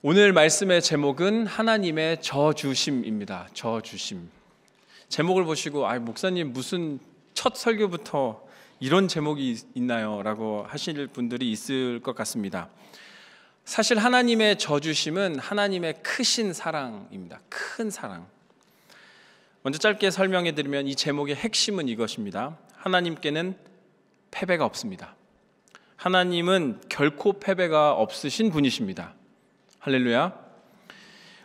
오늘 말씀의 제목은 하나님의 저주심입니다. 저주심. 제목을 보시고 목사님 무슨 첫 설교부터 이런 제목이 있나요? 라고 하실 분들이 있을 것 같습니다. 사실 하나님의 저주심은 하나님의 크신 사랑입니다. 큰 사랑. 먼저 짧게 설명해 드리면 이 제목의 핵심은 이것입니다. 하나님께는 패배가 없습니다. 하나님은 결코 패배가 없으신 분이십니다. 할렐루야.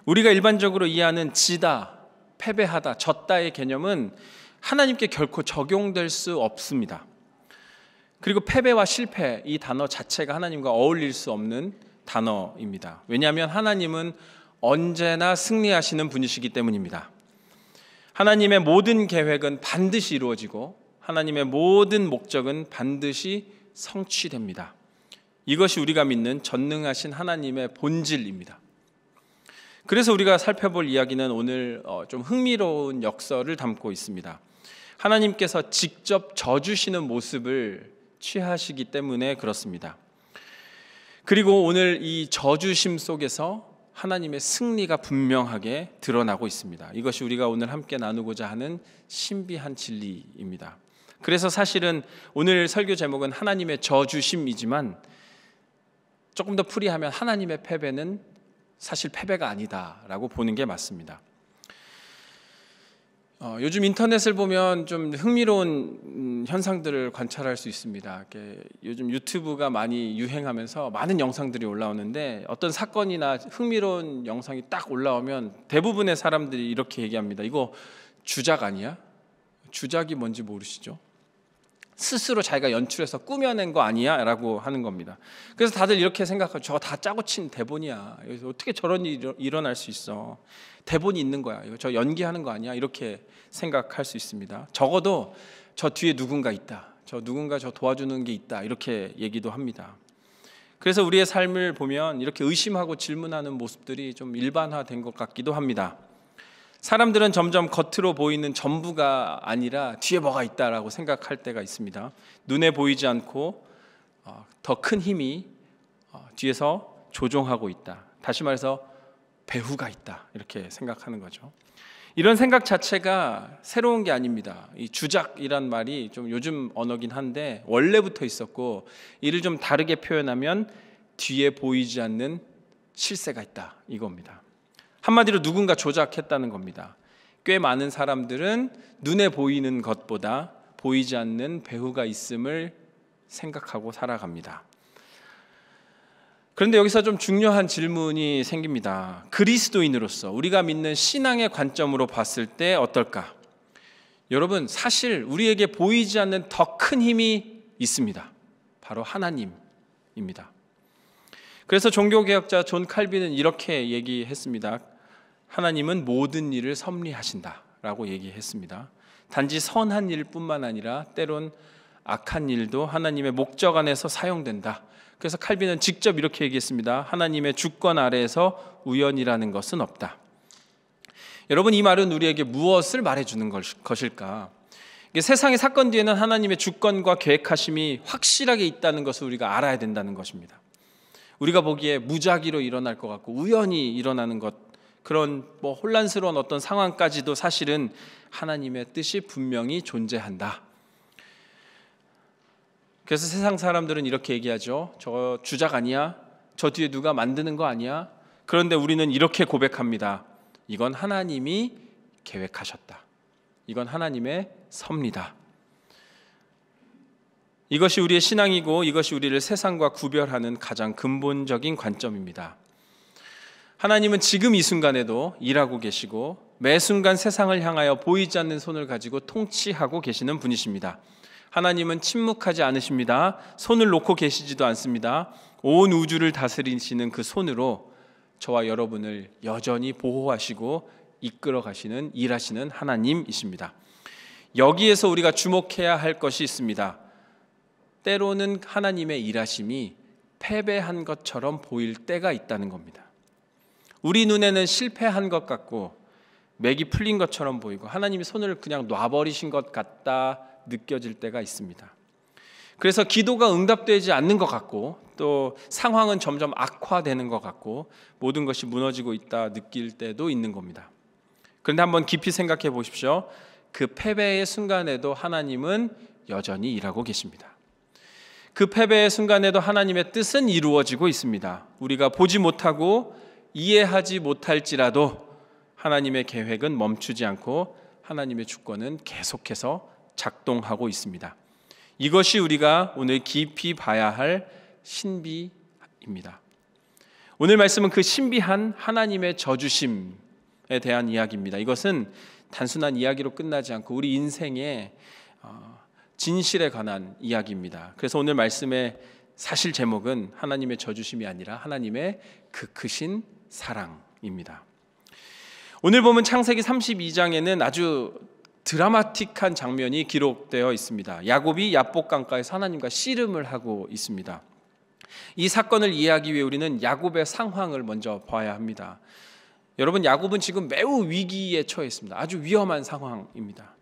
우리가 일반적으로 이해하는 지다, 패배하다, 졌다의 개념은 하나님께 결코 적용될 수 없습니다. 그리고 패배와 실패, 이 단어 자체가 하나님과 어울릴 수 없는 단어입니다. 왜냐하면 하나님은 언제나 승리하시는 분이시기 때문입니다. 하나님의 모든 계획은 반드시 이루어지고 하나님의 모든 목적은 반드시 성취됩니다. 이것이 우리가 믿는 전능하신 하나님의 본질입니다. 그래서 우리가 살펴볼 이야기는 오늘 좀 흥미로운 역설을 담고 있습니다. 하나님께서 직접 져주시는 모습을 취하시기 때문에 그렇습니다. 그리고 오늘 이 저주심 속에서 하나님의 승리가 분명하게 드러나고 있습니다. 이것이 우리가 오늘 함께 나누고자 하는 신비한 진리입니다. 그래서 사실은 오늘 설교 제목은 하나님의 저주심이지만 조금 더 풀이하면 하나님의 패배는 사실 패배가 아니다라고 보는 게 맞습니다. 요즘 인터넷을 보면 좀 흥미로운 현상들을 관찰할 수 있습니다. 요즘 유튜브가 많이 유행하면서 많은 영상들이 올라오는데 어떤 사건이나 흥미로운 영상이 딱 올라오면 대부분의 사람들이 이렇게 얘기합니다. 이거 주작 아니야? 주작이 뭔지 모르시죠? 스스로 자기가 연출해서 꾸며낸 거 아니야? 라고 하는 겁니다. 그래서 다들 이렇게 생각하죠. 저거 다 짜고 친 대본이야. 여기서 어떻게 저런 일이 일어날 수 있어? 대본이 있는 거야. 이거 저 연기하는 거 아니야? 이렇게 생각할 수 있습니다. 적어도 저 뒤에 누군가 있다. 저 누군가 저 도와주는 게 있다. 이렇게 얘기도 합니다. 그래서 우리의 삶을 보면 이렇게 의심하고 질문하는 모습들이 좀 일반화된 것 같기도 합니다. 사람들은 점점 겉으로 보이는 전부가 아니라 뒤에 뭐가 있다라고 생각할 때가 있습니다. 눈에 보이지 않고 더 큰 힘이 뒤에서 조종하고 있다. 다시 말해서 배후가 있다. 이렇게 생각하는 거죠. 이런 생각 자체가 새로운 게 아닙니다. 이 주작이란 말이 좀 요즘 언어긴 한데 원래부터 있었고, 이를 좀 다르게 표현하면 뒤에 보이지 않는 실세가 있다. 이겁니다. 한마디로 누군가 조작했다는 겁니다. 꽤 많은 사람들은 눈에 보이는 것보다 보이지 않는 배후가 있음을 생각하고 살아갑니다. 그런데 여기서 좀 중요한 질문이 생깁니다. 그리스도인으로서 우리가 믿는 신앙의 관점으로 봤을 때 어떨까? 여러분, 사실 우리에게 보이지 않는 더 큰 힘이 있습니다. 바로 하나님입니다. 그래서 종교개혁자 존 칼빈은 이렇게 얘기했습니다. 하나님은 모든 일을 섭리하신다라고 얘기했습니다. 단지 선한 일뿐만 아니라 때론 악한 일도 하나님의 목적 안에서 사용된다. 그래서 칼빈은 직접 이렇게 얘기했습니다. 하나님의 주권 아래에서 우연이라는 것은 없다. 여러분, 이 말은 우리에게 무엇을 말해주는 것일까? 세상의 사건 뒤에는 하나님의 주권과 계획하심이 확실하게 있다는 것을 우리가 알아야 된다는 것입니다. 우리가 보기에 무작위로 일어날 것 같고 우연히 일어나는 것, 그런 혼란스러운 어떤 상황까지도 사실은 하나님의 뜻이 분명히 존재한다. 그래서 세상 사람들은 이렇게 얘기하죠. 저 주작 아니야? 저 뒤에 누가 만드는 거 아니야? 그런데 우리는 이렇게 고백합니다. 이건 하나님이 계획하셨다. 이건 하나님의 섭리다. 이것이 우리의 신앙이고 이것이 우리를 세상과 구별하는 가장 근본적인 관점입니다. 하나님은 지금 이 순간에도 일하고 계시고 매 순간 세상을 향하여 보이지 않는 손을 가지고 통치하고 계시는 분이십니다. 하나님은 침묵하지 않으십니다. 손을 놓고 계시지도 않습니다. 온 우주를 다스리시는 그 손으로 저와 여러분을 여전히 보호하시고 이끌어 가시는, 일하시는 하나님이십니다. 여기에서 우리가 주목해야 할 것이 있습니다. 때로는 하나님의 일하심이 패배한 것처럼 보일 때가 있다는 겁니다. 우리 눈에는 실패한 것 같고 맥이 풀린 것처럼 보이고 하나님이 손을 그냥 놔버리신 것 같다 느껴질 때가 있습니다. 그래서 기도가 응답되지 않는 것 같고 또 상황은 점점 악화되는 것 같고 모든 것이 무너지고 있다 느낄 때도 있는 겁니다. 그런데 한번 깊이 생각해 보십시오. 그 패배의 순간에도 하나님은 여전히 일하고 계십니다. 그 패배의 순간에도 하나님의 뜻은 이루어지고 있습니다. 우리가 보지 못하고 이해하지 못할지라도 하나님의 계획은 멈추지 않고 하나님의 주권은 계속해서 작동하고 있습니다. 이것이 우리가 오늘 깊이 봐야 할 신비입니다. 오늘 말씀은 그 신비한 하나님의 저주심에 대한 이야기입니다. 이것은 단순한 이야기로 끝나지 않고 우리 인생의 진실에 관한 이야기입니다. 그래서 오늘 말씀의 사실 제목은 하나님의 저주심이 아니라 하나님의 그 크신 사랑입니다. 오늘 보면 창세기 32장에는 아주 드라마틱한 장면이 기록되어 있습니다. 야곱이 야복 강가에서 하나님과 씨름을 하고 있습니다. 이 사건을 이해하기 위해 우리는 야곱의 상황을 먼저 봐야 합니다. 여러분, 야곱은 지금 매우 위기에 처해 있습니다. 아주 위험한 상황입니다.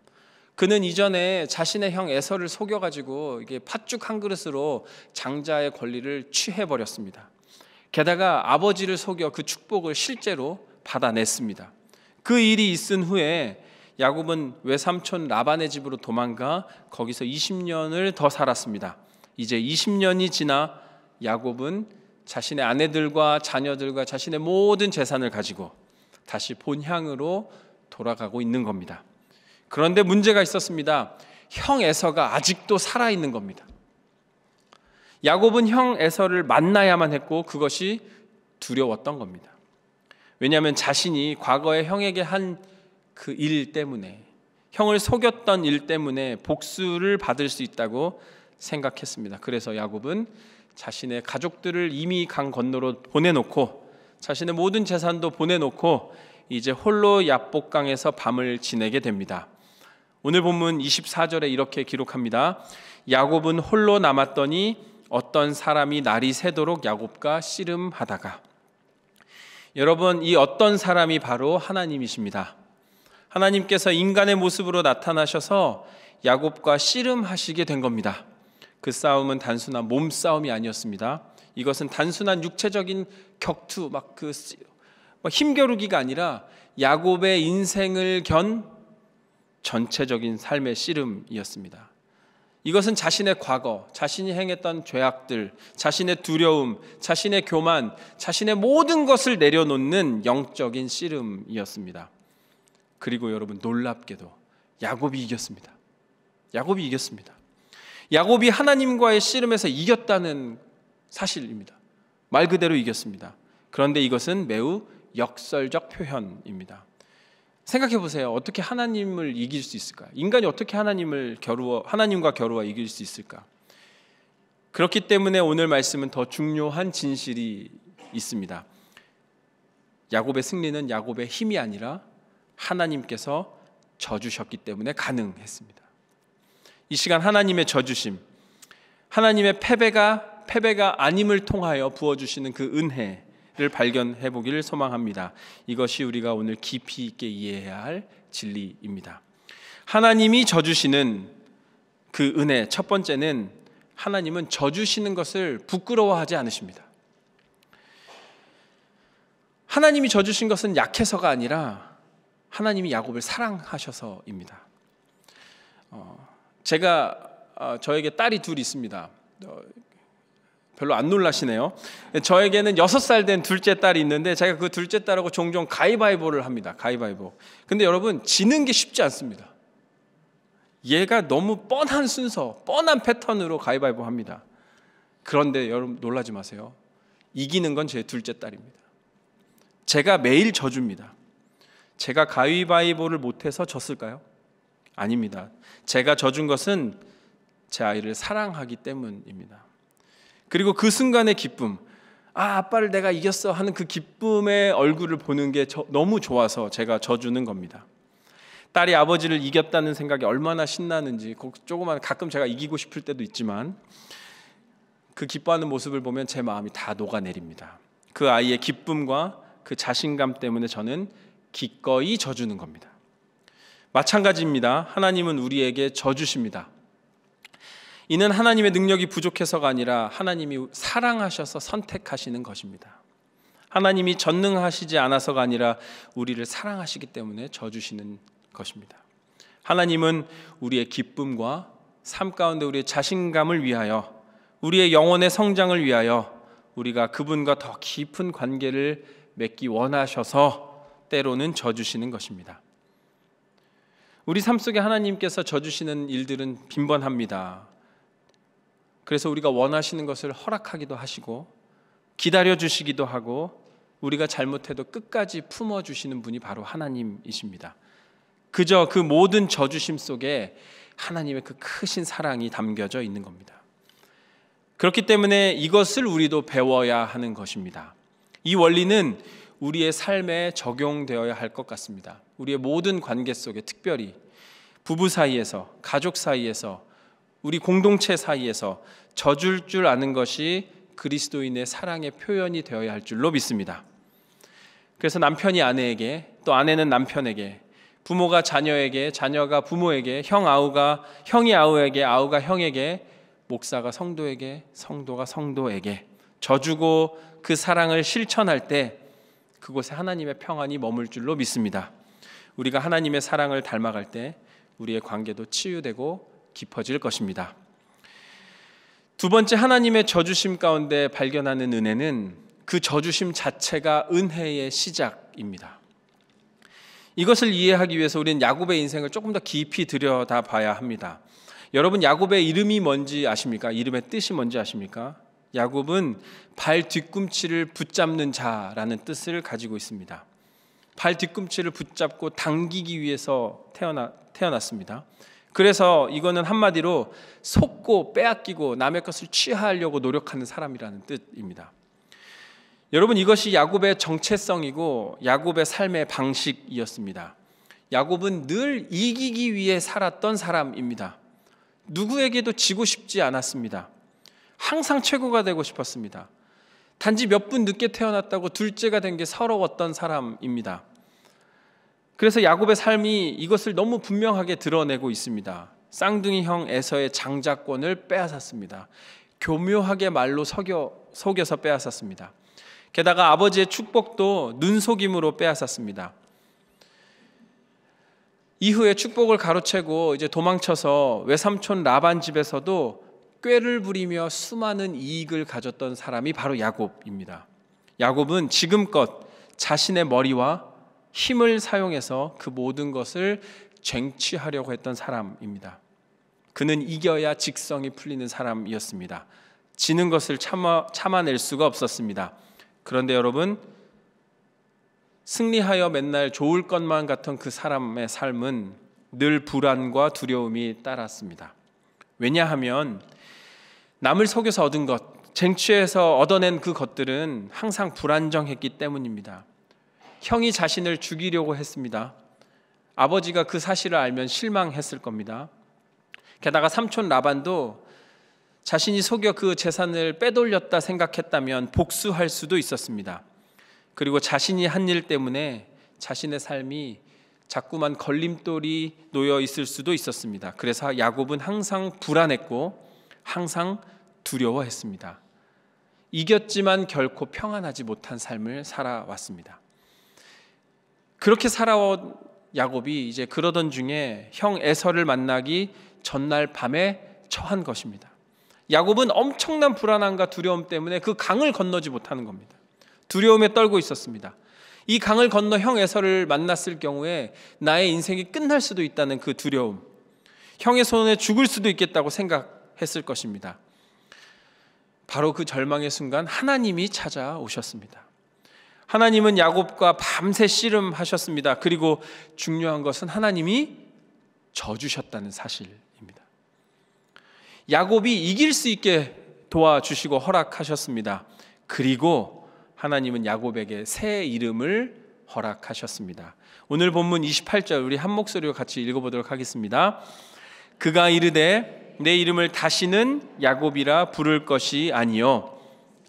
그는 이전에 자신의 형 에서를 속여가지고 이게 팥죽 한 그릇으로 장자의 권리를 취해버렸습니다. 게다가 아버지를 속여 그 축복을 실제로 받아냈습니다. 그 일이 있은 후에 야곱은 외삼촌 라반의 집으로 도망가 거기서 20년을 더 살았습니다. 이제 20년이 지나 야곱은 자신의 아내들과 자녀들과 자신의 모든 재산을 가지고 다시 본향으로 돌아가고 있는 겁니다. 그런데 문제가 있었습니다. 형 에서가 아직도 살아있는 겁니다. 야곱은 형 에서를 만나야만 했고 그것이 두려웠던 겁니다. 왜냐하면 자신이 과거에 형에게 한 그 일 때문에, 형을 속였던 일 때문에 복수를 받을 수 있다고 생각했습니다. 그래서 야곱은 자신의 가족들을 이미 강 건너로 보내놓고 자신의 모든 재산도 보내놓고 이제 홀로 야복강에서 밤을 지내게 됩니다. 오늘 본문 24절에 이렇게 기록합니다. 야곱은 홀로 남았더니 어떤 사람이 날이 새도록 야곱과 씨름하다가. 여러분, 이 어떤 사람이 바로 하나님이십니다. 하나님께서 인간의 모습으로 나타나셔서 야곱과 씨름하시게 된 겁니다. 그 싸움은 단순한 몸싸움이 아니었습니다. 이것은 단순한 육체적인 격투, 힘겨루기가 아니라 야곱의 인생을 견 전체적인 삶의 씨름이었습니다. 이것은 자신의 과거, 자신이 행했던 죄악들, 자신의 두려움, 자신의 교만, 자신의 모든 것을 내려놓는 영적인 씨름이었습니다. 그리고 여러분, 놀랍게도 야곱이 이겼습니다. 야곱이 이겼습니다. 야곱이 하나님과의 씨름에서 이겼다는 사실입니다. 말 그대로 이겼습니다. 그런데 이것은 매우 역설적 표현입니다. 생각해 보세요. 어떻게 하나님을 이길 수 있을까? 인간이 어떻게 하나님과 겨루어 이길 수 있을까? 그렇기 때문에 오늘 말씀은 더 중요한 진실이 있습니다. 야곱의 승리는 야곱의 힘이 아니라 하나님께서 져주셨기 때문에 가능했습니다. 이 시간 하나님의 져주심, 하나님의 패배가 아님을 통하여 부어주시는 그 은혜를 발견해 보기를 소망합니다. 이것이 우리가 오늘 깊이 있게 이해해야 할 진리입니다. 하나님이 져주시는 그 은혜, 첫 번째는 하나님은 져주시는 것을 부끄러워하지 않으십니다. 하나님이 져주신 것은 약해서가 아니라 하나님이 야곱을 사랑하셔서입니다. 저에게 딸이 둘 있습니다. 별로 안 놀라시네요. 저에게는 6살 된 둘째 딸이 있는데 제가 그 둘째 딸하고 종종 가위바위보를 합니다. 가위바위보. 근데 여러분, 지는 게 쉽지 않습니다. 얘가 너무 뻔한 순서, 뻔한 패턴으로 가위바위보 합니다. 그런데 여러분 놀라지 마세요. 이기는 건 제 둘째 딸입니다. 제가 매일 져줍니다. 제가 가위바위보를 못해서 졌을까요? 아닙니다. 제가 져준 것은 제 아이를 사랑하기 때문입니다. 그리고 그 순간의 기쁨, 아빠를 내가 이겼어 하는 그 기쁨의 얼굴을 보는 게 너무 좋아서 제가 져주는 겁니다. 딸이 아버지를 이겼다는 생각이 얼마나 신나는지, 조그만 가끔 제가 이기고 싶을 때도 있지만 그 기뻐하는 모습을 보면 제 마음이 다 녹아내립니다. 그 아이의 기쁨과 그 자신감 때문에 저는 기꺼이 져주는 겁니다. 마찬가지입니다. 하나님은 우리에게 져주십니다. 이는 하나님의 능력이 부족해서가 아니라 하나님이 사랑하셔서 선택하시는 것입니다. 하나님이 전능하시지 않아서가 아니라 우리를 사랑하시기 때문에 져주시는 것입니다. 하나님은 우리의 기쁨과 삶 가운데 우리의 자신감을 위하여, 우리의 영혼의 성장을 위하여 우리가 그분과 더 깊은 관계를 맺기 원하셔서 때로는 져주시는 것입니다. 우리 삶 속에 하나님께서 져주시는 일들은 빈번합니다. 그래서 우리가 원하시는 것을 허락하기도 하시고 기다려주시기도 하고 우리가 잘못해도 끝까지 품어주시는 분이 바로 하나님이십니다. 그저 그 모든 져주심 속에 하나님의 그 크신 사랑이 담겨져 있는 겁니다. 그렇기 때문에 이것을 우리도 배워야 하는 것입니다. 이 원리는 우리의 삶에 적용되어야 할 것 같습니다. 우리의 모든 관계 속에, 특별히 부부 사이에서, 가족 사이에서, 우리 공동체 사이에서 져줄 줄 아는 것이 그리스도인의 사랑의 표현이 되어야 할 줄로 믿습니다. 그래서 남편이 아내에게, 또 아내는 남편에게, 부모가 자녀에게, 자녀가 부모에게, 형이 아우에게, 아우가 형에게, 목사가 성도에게, 성도가 성도에게 져주고 그 사랑을 실천할 때 그곳에 하나님의 평안이 머물 줄로 믿습니다. 우리가 하나님의 사랑을 닮아갈 때 우리의 관계도 치유되고 깊어질 것입니다. 두 번째, 하나님의 져주심 가운데 발견하는 은혜는 그 져주심 자체가 은혜의 시작입니다. 이것을 이해하기 위해서 우리는 야곱의 인생을 조금 더 깊이 들여다봐야 합니다. 여러분, 야곱의 이름이 뭔지 아십니까? 이름의 뜻이 뭔지 아십니까? 야곱은 발 뒤꿈치를 붙잡는 자라는 뜻을 가지고 있습니다. 발 뒤꿈치를 붙잡고 당기기 위해서 태어났습니다. 그래서 이거는 한마디로 속고 빼앗기고 남의 것을 취하려고 노력하는 사람이라는 뜻입니다. 여러분, 이것이 야곱의 정체성이고 야곱의 삶의 방식이었습니다. 야곱은 늘 이기기 위해 살았던 사람입니다. 누구에게도 지고 싶지 않았습니다. 항상 최고가 되고 싶었습니다. 단지 몇 분 늦게 태어났다고 둘째가 된 게 서러웠던 사람입니다. 그래서 야곱의 삶이 이것을 너무 분명하게 드러내고 있습니다. 쌍둥이 형 에서의 장자권을 빼앗았습니다. 교묘하게 말로 속여서 빼앗았습니다. 게다가 아버지의 축복도 눈속임으로 빼앗았습니다. 이후에 축복을 가로채고 이제 도망쳐서 외삼촌 라반 집에서도 꾀를 부리며 수많은 이익을 가졌던 사람이 바로 야곱입니다. 야곱은 지금껏 자신의 머리와 힘을 사용해서 그 모든 것을 쟁취하려고 했던 사람입니다. 그는 이겨야 직성이 풀리는 사람이었습니다. 지는 것을 참아낼 수가 없었습니다. 그런데 여러분, 승리하여 맨날 좋을 것만 같은 그 사람의 삶은 늘 불안과 두려움이 따랐습니다. 왜냐하면 남을 속여서 얻은 것, 쟁취해서 얻어낸 그 것들은 항상 불안정했기 때문입니다. 형이 자신을 죽이려고 했습니다. 아버지가 그 사실을 알면 실망했을 겁니다. 게다가 삼촌 라반도 자신이 속여 그 재산을 빼돌렸다 생각했다면 복수할 수도 있었습니다. 그리고 자신이 한 일 때문에 자신의 삶이 자꾸만 걸림돌이 놓여 있을 수도 있었습니다. 그래서 야곱은 항상 불안했고 항상 두려워했습니다. 이겼지만 결코 평안하지 못한 삶을 살아왔습니다. 그렇게 살아온 야곱이 이제 그러던 중에 형 에서를 만나기 전날 밤에 처한 것입니다. 야곱은 엄청난 불안함과 두려움 때문에 그 강을 건너지 못하는 겁니다. 두려움에 떨고 있었습니다. 이 강을 건너 형 에서를 만났을 경우에 나의 인생이 끝날 수도 있다는 그 두려움, 형의 손에 죽을 수도 있겠다고 생각했을 것입니다. 바로 그 절망의 순간 하나님이 찾아오셨습니다. 하나님은 야곱과 밤새 씨름하셨습니다. 그리고 중요한 것은 하나님이 져주셨다는 사실입니다. 야곱이 이길 수 있게 도와주시고 허락하셨습니다. 그리고 하나님은 야곱에게 새 이름을 허락하셨습니다. 오늘 본문 28절 우리 한 목소리로 같이 읽어보도록 하겠습니다. 그가 이르되 내 이름을 다시는 야곱이라 부를 것이 아니요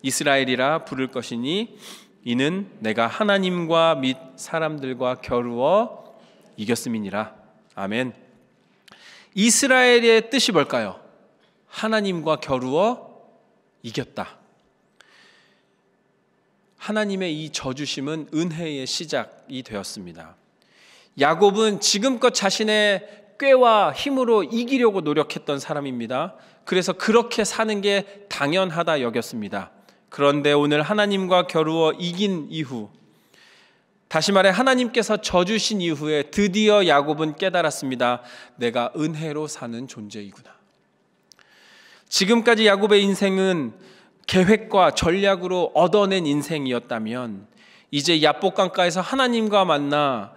이스라엘이라 부를 것이니 이는 내가 하나님과 및 사람들과 겨루어 이겼음이니라. 아멘. 이스라엘의 뜻이 뭘까요? 하나님과 겨루어 이겼다. 하나님의 이 저주심은 은혜의 시작이 되었습니다. 야곱은 지금껏 자신의 꾀와 힘으로 이기려고 노력했던 사람입니다. 그래서 그렇게 사는 게 당연하다 여겼습니다. 그런데 오늘 하나님과 겨루어 이긴 이후, 다시 말해 하나님께서 져주신 이후에 드디어 야곱은 깨달았습니다. 내가 은혜로 사는 존재이구나. 지금까지 야곱의 인생은 계획과 전략으로 얻어낸 인생이었다면 이제 야복강가에서 하나님과 만나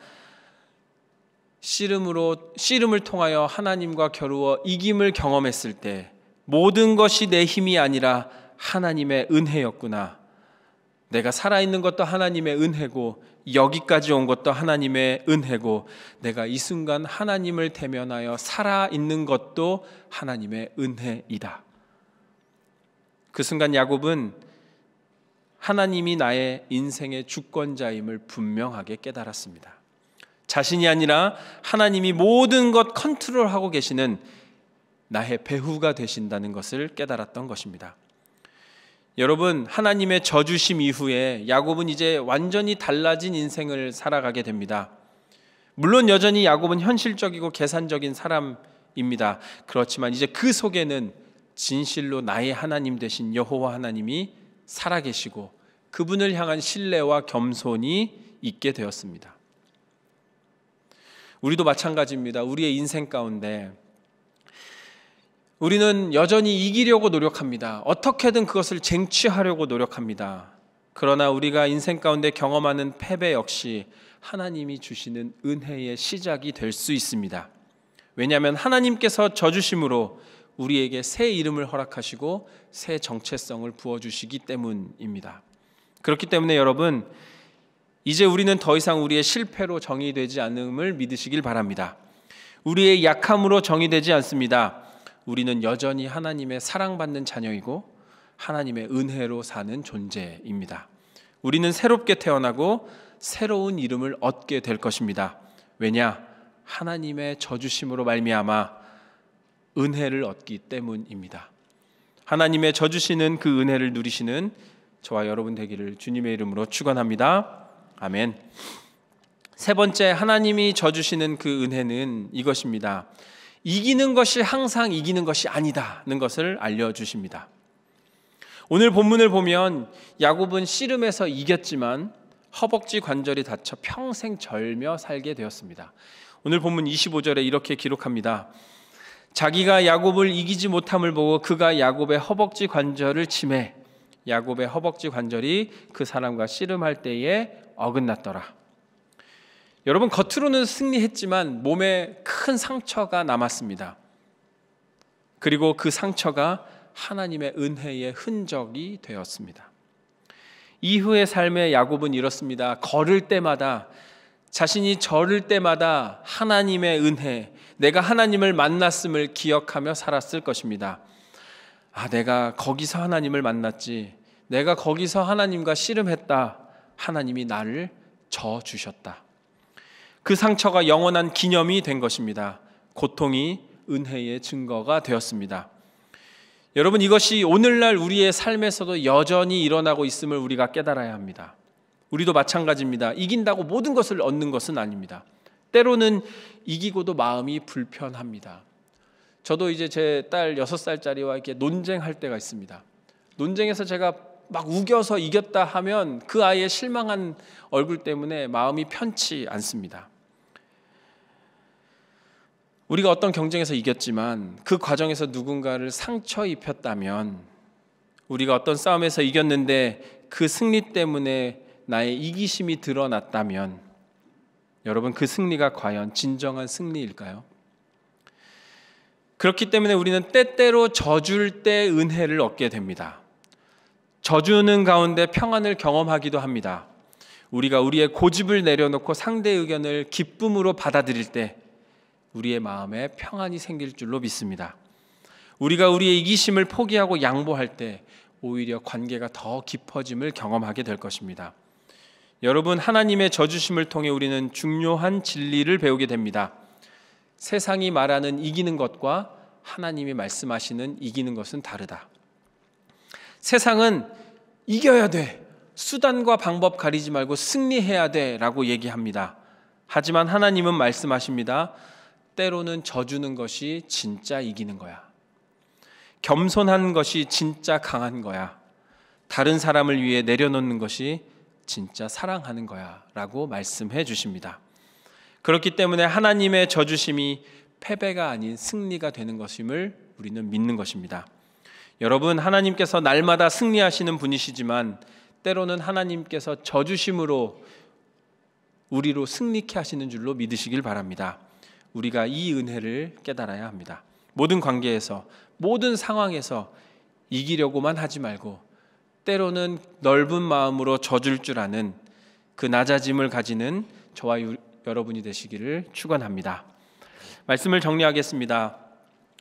씨름을 통하여 하나님과 겨루어 이김을 경험했을 때 모든 것이 내 힘이 아니라 하나님의 은혜였구나. 내가 살아있는 것도 하나님의 은혜고 여기까지 온 것도 하나님의 은혜고 내가 이 순간 하나님을 대면하여 살아있는 것도 하나님의 은혜이다. 그 순간 야곱은 하나님이 나의 인생의 주권자임을 분명하게 깨달았습니다. 자신이 아니라 하나님이 모든 것 컨트롤하고 계시는 나의 배후가 되신다는 것을 깨달았던 것입니다. 여러분, 하나님의 저주심 이후에 야곱은 이제 완전히 달라진 인생을 살아가게 됩니다. 물론 여전히 야곱은 현실적이고 계산적인 사람입니다. 그렇지만 이제 그 속에는 진실로 나의 하나님 되신 여호와 하나님이 살아계시고 그분을 향한 신뢰와 겸손이 있게 되었습니다. 우리도 마찬가지입니다. 우리의 인생 가운데 우리는 여전히 이기려고 노력합니다. 어떻게든 그것을 쟁취하려고 노력합니다. 그러나 우리가 인생 가운데 경험하는 패배 역시 하나님이 주시는 은혜의 시작이 될 수 있습니다. 왜냐하면 하나님께서 저주심으로 우리에게 새 이름을 허락하시고 새 정체성을 부어주시기 때문입니다. 그렇기 때문에 여러분, 이제 우리는 더 이상 우리의 실패로 정의되지 않음을 믿으시길 바랍니다. 우리의 약함으로 정의되지 않습니다. 우리는 여전히 하나님의 사랑받는 자녀이고 하나님의 은혜로 사는 존재입니다. 우리는 새롭게 태어나고 새로운 이름을 얻게 될 것입니다. 왜냐? 하나님의 저주심으로 말미암아 은혜를 얻기 때문입니다. 하나님의 저주시는 그 은혜를 누리시는 저와 여러분 되기를 주님의 이름으로 축원합니다. 아멘. 세 번째, 하나님이 져주시는 그 은혜는 이것입니다. 이기는 것이 항상 이기는 것이 아니다는 것을 알려주십니다. 오늘 본문을 보면 야곱은 씨름에서 이겼지만 허벅지 관절이 다쳐 평생 절며 살게 되었습니다. 오늘 본문 25절에 이렇게 기록합니다. 자기가 야곱을 이기지 못함을 보고 그가 야곱의 허벅지 관절을 치매 야곱의 허벅지 관절이 그 사람과 씨름할 때에 어긋났더라. 여러분, 겉으로는 승리했지만 몸에 큰 상처가 남았습니다. 그리고 그 상처가 하나님의 은혜의 흔적이 되었습니다. 이후의 삶의 야곱은 이렇습니다. 걸을 때마다, 자신이 절을 때마다 하나님의 은혜, 내가 하나님을 만났음을 기억하며 살았을 것입니다. 내가 거기서 하나님을 만났지, 내가 거기서 하나님과 씨름했다, 하나님이 나를 져주셨다. 그 상처가 영원한 기념이 된 것입니다. 고통이 은혜의 증거가 되었습니다. 여러분, 이것이 오늘날 우리의 삶에서도 여전히 일어나고 있음을 우리가 깨달아야 합니다. 우리도 마찬가지입니다. 이긴다고 모든 것을 얻는 것은 아닙니다. 때로는 이기고도 마음이 불편합니다. 저도 이제 제 딸 6살짜리와 이렇게 논쟁할 때가 있습니다. 논쟁에서 제가 막 우겨서 이겼다 하면 그 아이의 실망한 얼굴 때문에 마음이 편치 않습니다. 우리가 어떤 경쟁에서 이겼지만 그 과정에서 누군가를 상처 입혔다면, 우리가 어떤 싸움에서 이겼는데 그 승리 때문에 나의 이기심이 드러났다면, 여러분, 그 승리가 과연 진정한 승리일까요? 그렇기 때문에 우리는 때때로 져줄 때 은혜를 얻게 됩니다. 져주는 가운데 평안을 경험하기도 합니다. 우리가 우리의 고집을 내려놓고 상대의 의견을 기쁨으로 받아들일 때 우리의 마음에 평안이 생길 줄로 믿습니다. 우리가 우리의 이기심을 포기하고 양보할 때 오히려 관계가 더 깊어짐을 경험하게 될 것입니다. 여러분, 하나님의 져주심을 통해 우리는 중요한 진리를 배우게 됩니다. 세상이 말하는 이기는 것과 하나님이 말씀하시는 이기는 것은 다르다. 세상은 이겨야 돼, 수단과 방법 가리지 말고 승리해야 돼 라고 얘기합니다. 하지만 하나님은 말씀하십니다. 때로는 져주는 것이 진짜 이기는 거야. 겸손한 것이 진짜 강한 거야. 다른 사람을 위해 내려놓는 것이 진짜 사랑하는 거야 라고 말씀해 주십니다. 그렇기 때문에 하나님의 져주심이 패배가 아닌 승리가 되는 것임을 우리는 믿는 것입니다. 여러분, 하나님께서 날마다 승리하시는 분이시지만 때로는 하나님께서 져주심으로 우리로 승리케 하시는 줄로 믿으시길 바랍니다. 우리가 이 은혜를 깨달아야 합니다. 모든 관계에서, 모든 상황에서 이기려고만 하지 말고 때로는 넓은 마음으로 져줄 줄 아는 그 낮아짐을 가지는 저와 여러분이 되시기를 축원합니다. 말씀을 정리하겠습니다.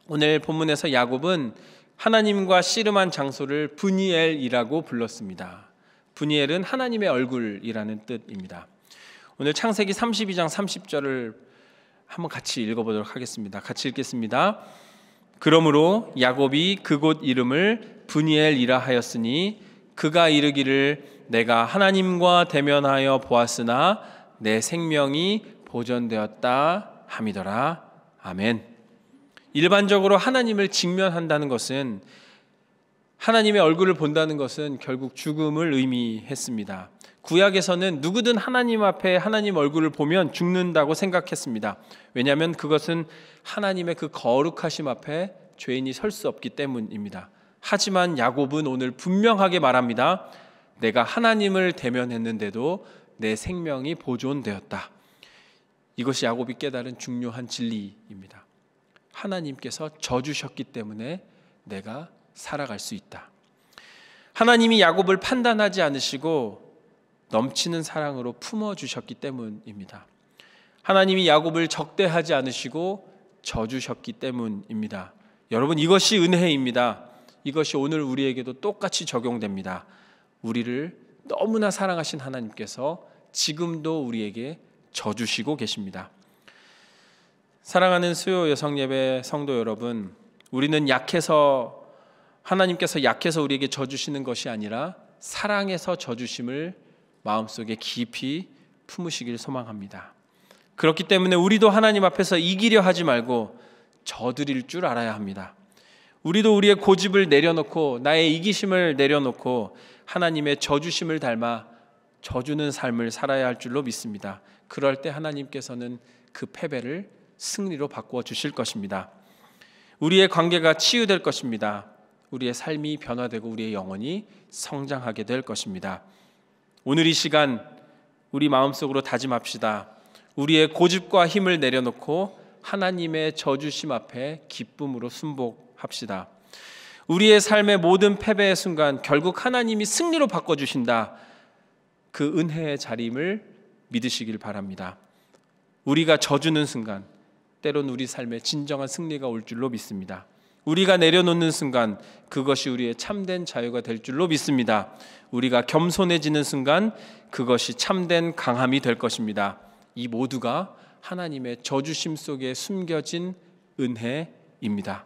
오늘 본문에서 야곱은 하나님과 씨름한 장소를 브니엘이라고 불렀습니다. 브니엘은 하나님의 얼굴이라는 뜻입니다. 오늘 창세기 32장 30절을 한번 같이 읽어보도록 하겠습니다. 같이 읽겠습니다. 그러므로 야곱이 그곳 이름을 브니엘이라 하였으니 그가 이르기를 내가 하나님과 대면하여 보았으나 내 생명이 보존되었다 함이더라. 아멘. 일반적으로 하나님을 직면한다는 것은, 하나님의 얼굴을 본다는 것은 결국 죽음을 의미했습니다. 구약에서는 누구든 하나님 앞에 하나님 얼굴을 보면 죽는다고 생각했습니다. 왜냐하면 그것은 하나님의 그 거룩하심 앞에 죄인이 설 수 없기 때문입니다. 하지만 야곱은 오늘 분명하게 말합니다. 내가 하나님을 대면했는데도 내 생명이 보존되었다. 이것이 야곱이 깨달은 중요한 진리입니다. 하나님께서 져주셨기 때문에 내가 살아갈 수 있다. 하나님이 야곱을 판단하지 않으시고 넘치는 사랑으로 품어주셨기 때문입니다. 하나님이 야곱을 적대하지 않으시고 져주셨기 때문입니다. 여러분, 이것이 은혜입니다. 이것이 오늘 우리에게도 똑같이 적용됩니다. 우리를 너무나 사랑하신 하나님께서 지금도 우리에게 져주시고 계십니다. 사랑하는 수요 여성예배 성도 여러분, 우리는 하나님께서 약해서 우리에게 져주시는 것이 아니라 사랑해서 져주심을 마음속에 깊이 품으시길 소망합니다. 그렇기 때문에 우리도 하나님 앞에서 이기려 하지 말고 져드릴 줄 알아야 합니다. 우리도 우리의 고집을 내려놓고 나의 이기심을 내려놓고 하나님의 져주심을 닮아 져주는 삶을 살아야 할 줄로 믿습니다. 그럴 때 하나님께서는 그 패배를 승리로 바꾸어 주실 것입니다. 우리의 관계가 치유될 것입니다. 우리의 삶이 변화되고 우리의 영혼이 성장하게 될 것입니다. 오늘 이 시간 우리 마음속으로 다짐합시다. 우리의 고집과 힘을 내려놓고 하나님의 져주심 앞에 기쁨으로 순복합시다. 우리의 삶의 모든 패배의 순간 결국 하나님이 승리로 바꿔주신다. 그 은혜의 자림을 믿으시길 바랍니다. 우리가 져주는 순간 때론 우리 삶에 진정한 승리가 올 줄로 믿습니다. 우리가 내려놓는 순간 그것이 우리의 참된 자유가 될 줄로 믿습니다. 우리가 겸손해지는 순간 그것이 참된 강함이 될 것입니다. 이 모두가 하나님의 져주심 속에 숨겨진 은혜입니다.